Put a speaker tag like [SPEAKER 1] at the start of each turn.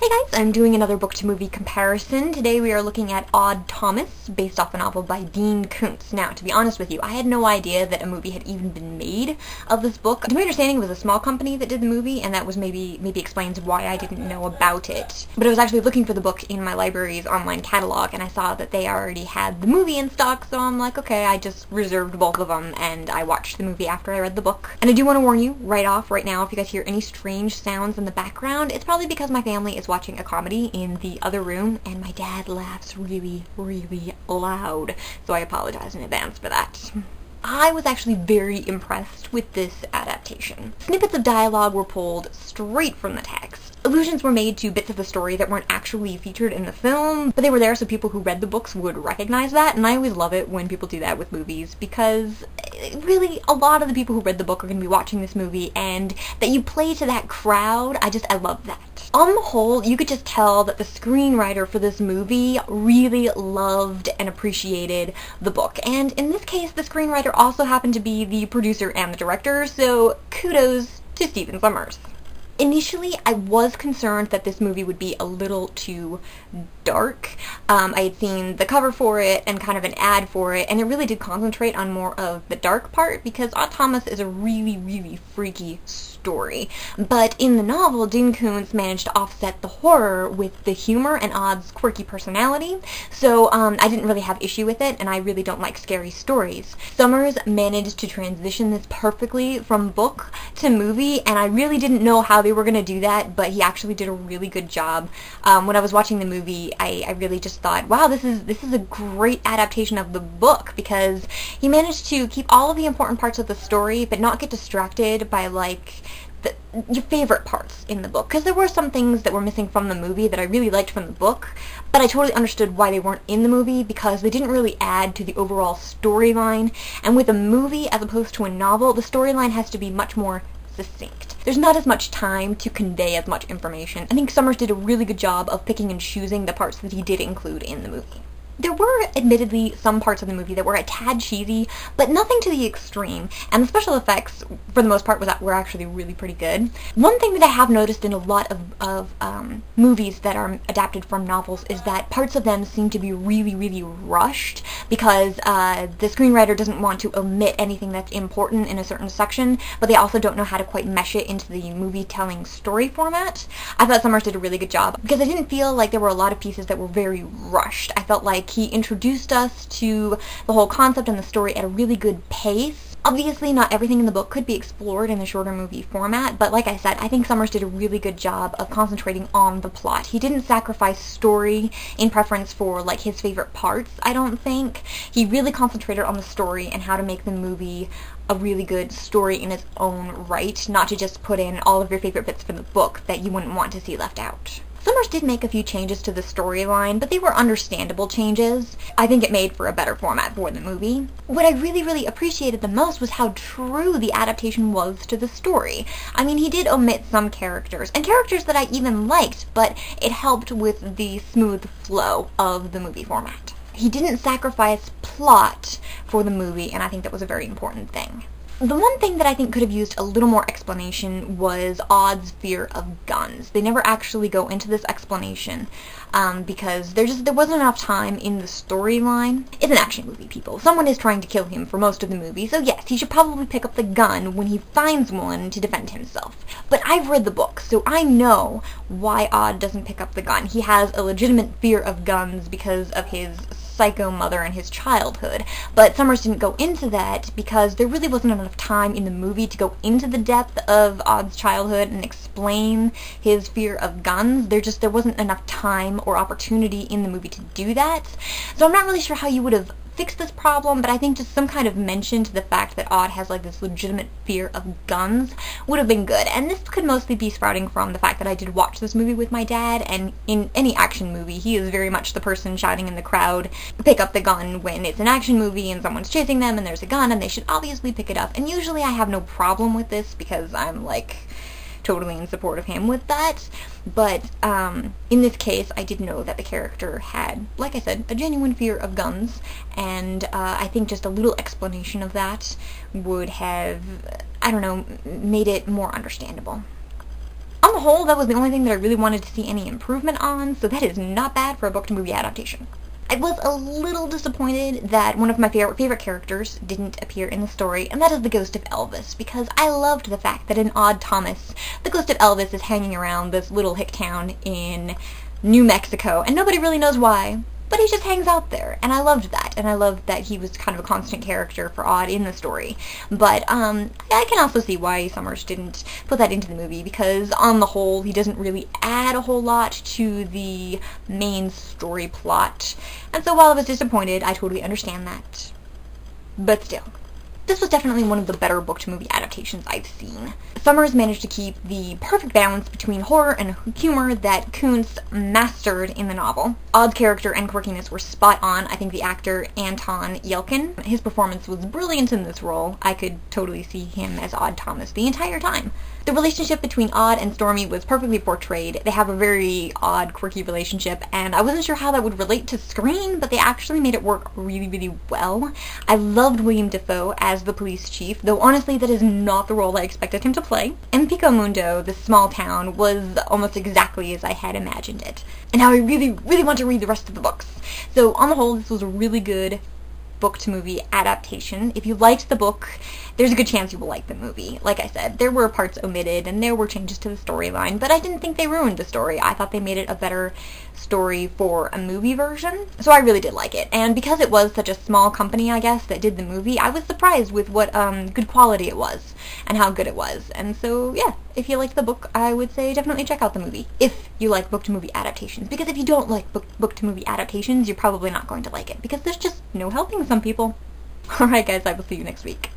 [SPEAKER 1] Hey guys, I'm doing another book-to-movie comparison. Today we are looking at Odd Thomas, based off a novel by Dean Koontz. Now, to be honest with you, I had no idea that a movie had even been made of this book. To my understanding, it was a small company that did the movie, and that was maybe explains why I didn't know about it. But I was actually looking for the book in my library's online catalog, and I saw that they already had the movie in stock, so I'm like, okay, I just reserved both of them, and I watched the movie after I read the book. And I do want to warn you, right now, if you guys hear any strange sounds in the background, it's probably because my family is watching a comedy in the other room, and my dad laughs really, really loud, so I apologize in advance for that. I was actually very impressed with this adaptation. Snippets of dialogue were pulled straight from the text. Allusions were made to bits of the story that weren't actually featured in the film, but they were there so people who read the books would recognize that, and I always love it when people do that with movies, because really, a lot of the people who read the book are going to be watching this movie, and that you play to that crowd, I love that. On the whole, you could just tell that the screenwriter for this movie really loved and appreciated the book, and in this case, the screenwriter also happened to be the producer and the director, so kudos to Stephen Sommers. Initially, I was concerned that this movie would be a little too dark. I had seen the cover for it and kind of an ad for it, and it really did concentrate on more of the dark part because Odd Thomas is a really, really freaky story. But in the novel, Dean Koontz managed to offset the horror with the humor and Odd's quirky personality, so I didn't really have issue with it, and I really don't like scary stories. Sommers managed to transition this perfectly from book to movie, and I really didn't know how they were going to do that, but he actually did a really good job. When I was watching the movie, I really just thought, wow, this is a great adaptation of the book, because he managed to keep all of the important parts of the story, but not get distracted by, like, your favorite parts in the book, because there were some things that were missing from the movie that I really liked from the book, but I totally understood why they weren't in the movie, because they didn't really add to the overall storyline, and with a movie as opposed to a novel, the storyline has to be much more succinct. There's not as much time to convey as much information. I think Sommers did a really good job of picking and choosing the parts that he did include in the movie. There were, admittedly, some parts of the movie that were a tad cheesy, but nothing to the extreme, and the special effects, for the most part, were actually really pretty good. One thing that I have noticed in a lot of movies that are adapted from novels is that parts of them seem to be really, really rushed, because the screenwriter doesn't want to omit anything that's important in a certain section, but they also don't know how to quite mesh it into the movie-telling story format. I thought Sommers did a really good job, because I didn't feel like there were a lot of pieces that were very rushed. I felt like he introduced us to the whole concept and the story at a really good pace. Obviously, not everything in the book could be explored in the shorter movie format, but like I said, I think Sommers did a really good job of concentrating on the plot. He didn't sacrifice story in preference for, like, his favorite parts, I don't think. He really concentrated on the story and how to make the movie a really good story in its own right, not to just put in all of your favorite bits from the book that you wouldn't want to see left out. Sommers did make a few changes to the storyline, but they were understandable changes. I think it made for a better format for the movie. What I really, really appreciated the most was how true the adaptation was to the story. I mean, he did omit some characters, and characters that I even liked, but it helped with the smooth flow of the movie format. He didn't sacrifice plot for the movie, and I think that was a very important thing. The one thing that I think could have used a little more explanation was Odd's fear of guns. They never actually go into this explanation because there wasn't enough time in the storyline. It's an action movie, people. Someone is trying to kill him for most of the movie, so yes, he should probably pick up the gun when he finds one to defend himself. But I've read the book, so I know why Odd doesn't pick up the gun. He has a legitimate fear of guns because of his psycho mother and his childhood, but Sommers didn't go into that because there really wasn't enough time in the movie to go into the depth of Odd's childhood and explain his fear of guns. There wasn't enough time or opportunity in the movie to do that, so I'm not really sure how you would have fix this problem, but I think just some kind of mention to the fact that Odd has, like, this legitimate fear of guns would have been good. And this could mostly be sprouting from the fact that I did watch this movie with my dad, and in any action movie, he is very much the person shouting in the crowd, pick up the gun when it's an action movie and someone's chasing them and there's a gun and they should obviously pick it up. And usually I have no problem with this because I'm, like, totally in support of him with that, but in this case I did know that the character had, like I said, a genuine fear of guns, and I think just a little explanation of that would have, I don't know, made it more understandable. On the the whole, that was the only thing that I really wanted to see any improvement on, so that is not bad for a book-to-movie adaptation. I was a little disappointed that one of my favorite characters didn't appear in the story, and that is the ghost of Elvis, because I loved the fact that in Odd Thomas, the ghost of Elvis is hanging around this little hick town in New Mexico, and nobody really knows why, but he just hangs out there, and I loved that, and I loved that he was kind of a constant character for Odd in the story. But I can also see why Summers didn't put that into the movie, because on the whole, he doesn't really add a whole lot to the main story plot. And so while I was disappointed, I totally understand that. But still, this was definitely one of the better book-to-movie adaptations I've seen. Summers managed to keep the perfect balance between horror and humor that Koontz mastered in the novel. Odd's character and quirkiness were spot on. I think the actor Anton Yelkin, his performance was brilliant in this role. I could totally see him as Odd Thomas the entire time. The relationship between Odd and Stormy was perfectly portrayed. They have a very odd, quirky relationship, and I wasn't sure how that would relate to screen, but they actually made it work really, really well. I loved William Dafoe as the police chief, though honestly that is not the role I expected him to play. And Pico Mundo, the small town, was almost exactly as I had imagined it. And now I really, really want to read the rest of the books. So on the whole, this was a really good book-to-movie adaptation. If you liked the book, there's a good chance you will like the movie. Like I said, there were parts omitted and there were changes to the storyline, but I didn't think they ruined the story. I thought they made it a better story for a movie version, so I really did like it. And because it was such a small company, I guess, that did the movie, I was surprised with what good quality it was and how good it was. And so, yeah, if you liked the book, I would say definitely check out the movie, if you like book-to-movie adaptations. Because if you don't like book-to-movie adaptations, you're probably not going to like it, because there's just no helping some people. Alright guys, I will see you next week.